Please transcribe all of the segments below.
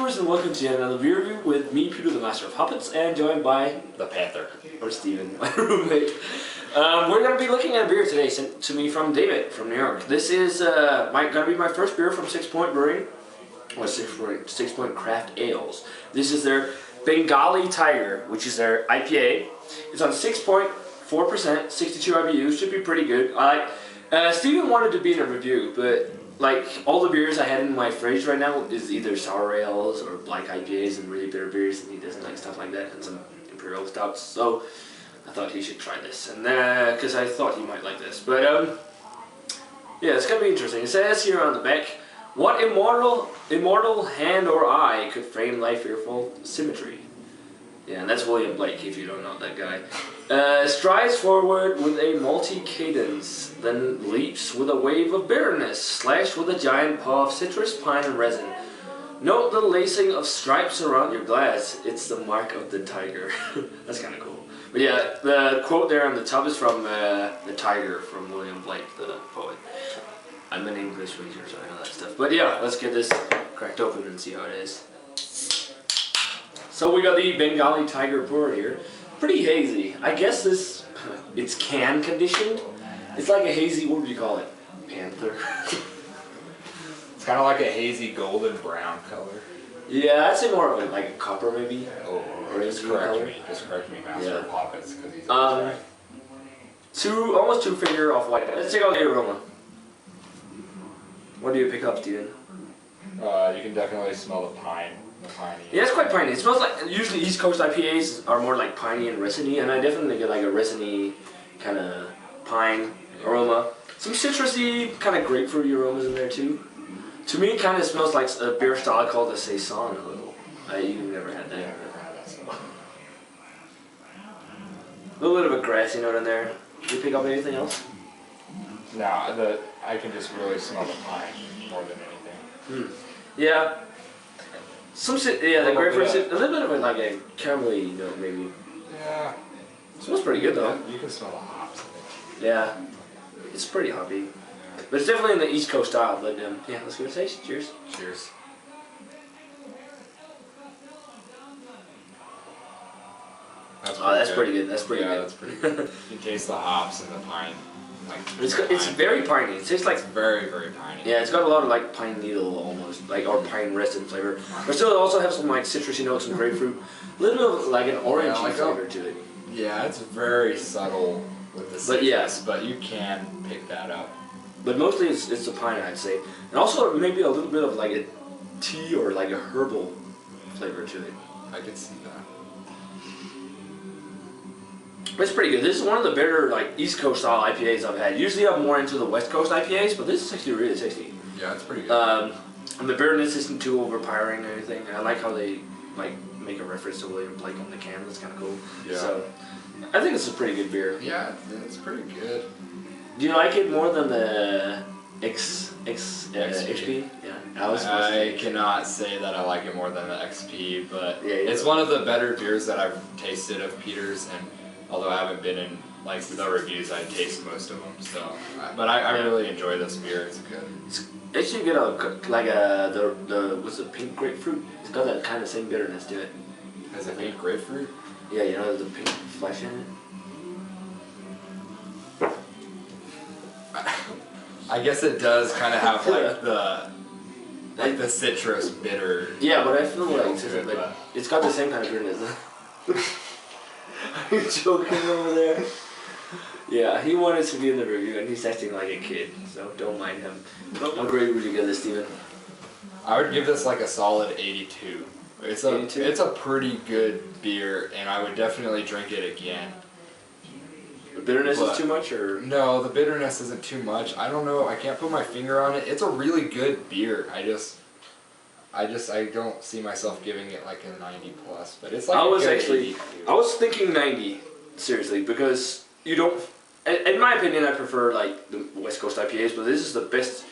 viewers, and welcome to yet another beer review with me, Peter, the Master of Hoppets, and joined by the Panther, or Steven, my roommate. We're going to be looking at a beer today sent to me from David from New York. This is going to be my first beer from Sixpoint Brewery, or Sixpoint Craft Ales. This is their Bengali Tiger, which is their IPA. It's on 6.4%, 62 IBUs, should be pretty good. Steven wanted to be in a review, but like all the beers I had in my fridge right now is either sour ales or black IPAs and really bitter beers, and he doesn't like stuff like that, and some imperial stouts. So I thought he should try this, and because I thought he might like this. But yeah, it's gonna be interesting. It says here on the back, what immortal hand or eye could frame thy fearful symmetry? Yeah, and that's William Blake, if you don't know that guy. Strides forward with a multi-cadence, then leaps with a wave of bitterness, slashed with a giant paw of citrus, pine, and resin. Note the lacing of stripes around your glass. It's the mark of the tiger. That's kind of cool. But yeah, the quote there on the top is from The Tiger from William Blake, the poet. I'm an English major, so I know that stuff. But yeah, let's get this cracked open and see how it is. So we got the Bengali Tiger pour here. Pretty hazy. I guess it's can conditioned. It's like a hazy, what would you call it? Panther. It's kind of like a hazy golden brown color. Yeah, I'd say more of like a copper maybe. Oh, just correct me, Master of Hoppets, because he's right. Almost 2 finger off white. Let's check out the aroma. What do you pick up, Steven? You can definitely smell the pine. Yeah, it's quite piney. It smells like, usually East Coast IPAs are more like piney and resiny, and I definitely get like a resiny kind of pine aroma. Some citrusy, kind of grapefruity aromas in there too. To me, it kind of smells like a beer style called a Saison a little. You've never had that. Yeah, I've never had that stuff. A little bit of a grassy note in there. Did you pick up anything else? No, I can just really smell the pine more than anything. Yeah. The grapefruit, a little bit of like a caramelly note maybe. Yeah. It smells pretty good though. You can smell the hops, I think. Yeah. It's pretty hoppy. But it's definitely in the East Coast style, but yeah, let's give it a taste. Cheers. Cheers. That's pretty good. That's pretty good. That's pretty good. You can taste the hops and the pine. It's very piney. It tastes like very, very piney. Yeah, it's got a lot of like pine needle almost, like, or pine resin flavor. But still, it also has some like citrusy notes and grapefruit. A little bit of like an orangey flavor to it. Yeah, it's very subtle with the citrus, but you can pick that up. But mostly it's the pine, I'd say, and also maybe a little bit of like a tea or like a herbal flavor to it. I could see that. It's pretty good. This is one of the better like East Coast style IPAs I've had. Usually I'm more into the West Coast IPAs, but this is actually really tasty. Yeah, it's pretty good. And the bitterness isn't too overpowering or anything. I like how they like make a reference to William Blake on the can. That's kind of cool. Yeah. So I think it's a pretty good beer. Yeah, it's pretty good. Do you like it more than the XP? Yeah. I cannot say that I like it more than the XP, but it's one of the better beers that I've tasted of Peter's, and although I haven't been in like the reviews, I taste most of them. So, but I really enjoy this beer. It's good. It should get the what's the pink grapefruit? It's got that kind of same bitterness to it. Has it pink grapefruit? Yeah, you know the pink flesh in it. I guess it does kind of have like the citrus bitter. Yeah, but I feel like it's got the same kind of bitterness. Are you joking over there? Yeah, he wanted to be in the review and he's acting like a kid, so don't mind him. What grade would you give this, Steven? I would give this like a solid 82. It's a pretty good beer, and I would definitely drink it again. The bitterness is too much, or? No, the bitterness isn't too much. I don't know. I can't put my finger on it. It's a really good beer. I don't see myself giving it like a 90 plus, but it's like I was thinking 90, seriously, because you don't. In my opinion, I prefer like the West Coast IPAs, but this is the best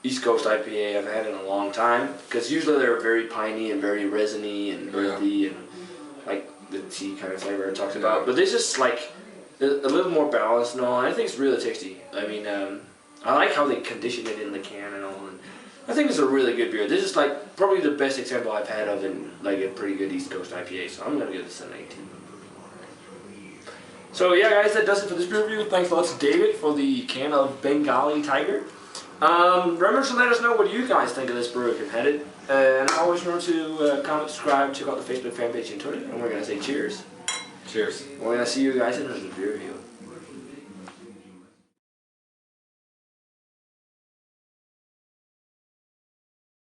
East Coast IPA I've had in a long time. Because usually they're very piney and very resiny and earthy and like the tea kind of flavor I talked about. But this is like a little more balanced and all. And I think it's really tasty. I mean, I like how they condition it in the can and all. And I think it's a really good beer. This is like probably the best example I've had of in like a pretty good East Coast IPA. So I'm gonna give this an 18. So yeah, guys, that does it for this beer review. Thanks a lot to David for the can of Bengali Tiger. Remember to let us know what you guys think of this brew if you've had it. And always remember to comment, subscribe, check out the Facebook fan page and Twitter. And we're gonna say cheers. Cheers. We're gonna see you guys in another beer review.